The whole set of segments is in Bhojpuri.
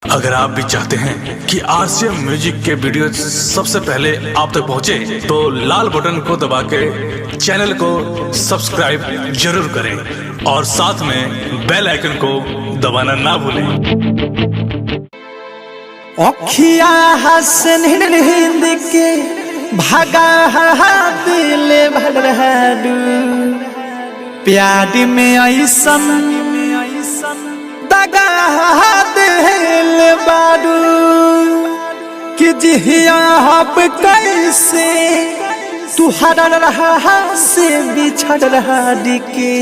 अगर आप भी चाहते हैं कि आरसीएम म्यूजिक के वीडियो सबसे पहले आप तक पहुंचे, तो लाल बटन को दबा के चैनल को सब्सक्राइब जरूर करें और साथ में बेल आइकन को दबाना ना भूलें। अखिया हसन हिंद के भागा दिल भरहाडू प्यार में ऐसन दगा दिल बारू कि जिया कैसे तू हर रहा से बिछड़ रहा डिके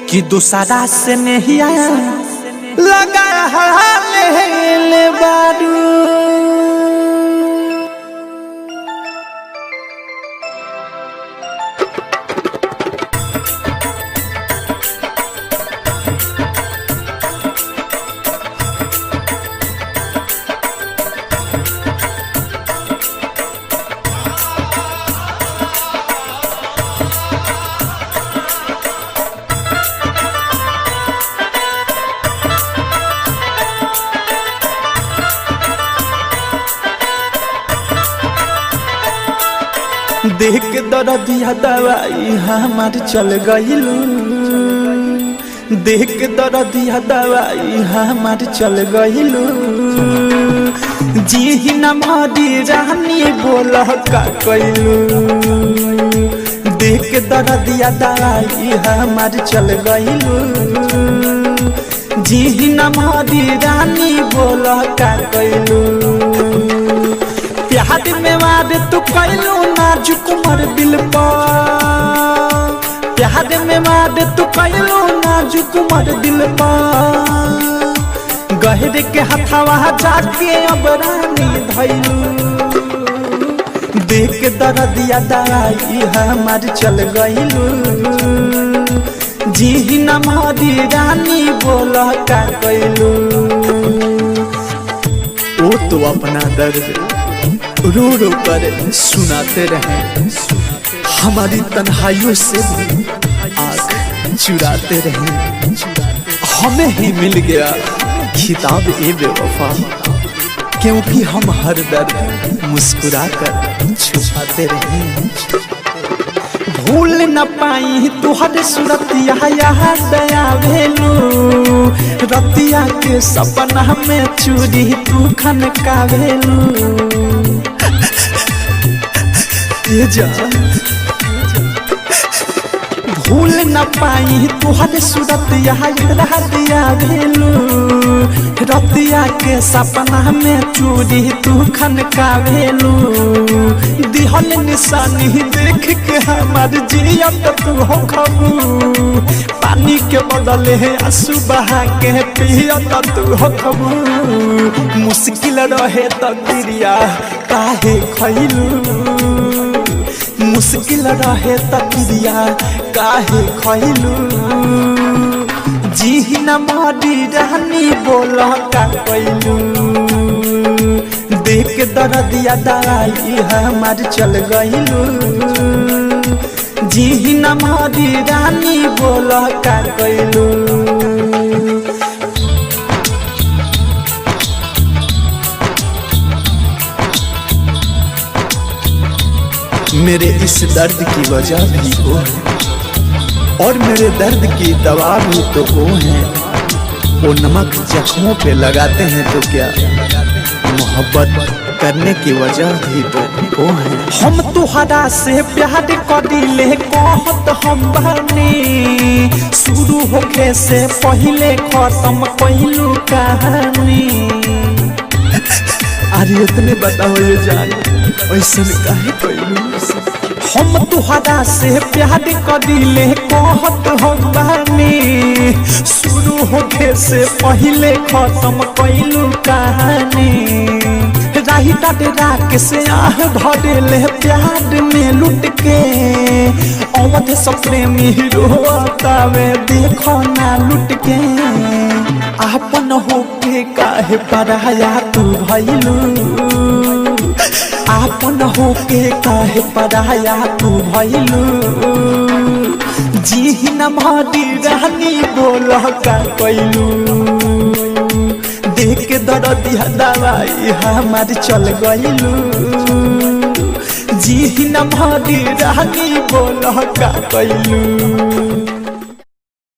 कि दूसरा से नहीं आया लगा ले बारू। देख के दर्दिया दवाई हमार चल गईलू, देख के दर्दिया दवाई हमार चल गईलू। जी न मारी रानी बोल का कैलू, देख के दर्दिया दवाई हमार चल गईलू। जी न मारी रानी बोल का कैलू। प्यार में वादे तू कैलू नाजुक मर दिल पर, प्यार में वादे तू कैलू नाजुक मर दिल पर। गहरे के हथवा जाके अब रानी धैलू, देख के दर्दिया दवाई हमार चल गईलू। जी न मारी रानी बोल का कैलू। वो तो अपना दर्द रो रो कर सुनाते रहे, हमारी तन्हाइयों से आग चुराते रहे। हमें ही मिल गया खिताब ए बेवफा, क्योंकि हम हर दर्द मुस्कुरा कर छुपाते रहे। भूल न पाई तुहर सूरतिया यहाँ दया भेलू, रतिया के सपना में चूरी तू खनका भेलू। भूल न पाई तुहर सूरत यहाँ दिया भेलू, रतिया के सपना में चूरी तू खनका भेलू। दिहल निशानी देख के हमार जियत तू हो खबू, पानी के बदले आंसू बहा के पियत तू हो खबू। मुश्किल रहे तकदीरिया काहे खैलू, मुश्किल रहे तकदीरिया काहे खैलू। जी न मारी रानी बोल का कैलू, देख के दर्दिया दवाई हमार चल गईलू। जी न मारी रानी बोल का कैलू। मेरे इस दर्द की वजह भी वो है और मेरे दर्द की दवा भी तो वो है। वो नमक जख्मों पे लगाते हैं तो क्या, मोहब्बत करने की वजह भी तो वो है। हम तुहरा से प्यार करिले कहत हम बने, शुरू होके से पहले खत्म कैलू कहानी। अरे इतने बताओ ये जान ऐसे काहे कैलू। हम तुहरा से प्यार करिले कहत हम बानी, शुरू होके से पहले खत्म कैलू कहानी। राही डरा के से आह भरेले प्यार में लुट के, अवध सप्रेमी रोतावे देखो ना लुट के। आपन होके काहे पराया तू भइलू, आपन होके काहे पराया तू भइलू। जी न मारी रानी बोल का कैलू। देख दर्दिया दवाई हमार चल गइलू जी न भरी रानी बोल का कैलू।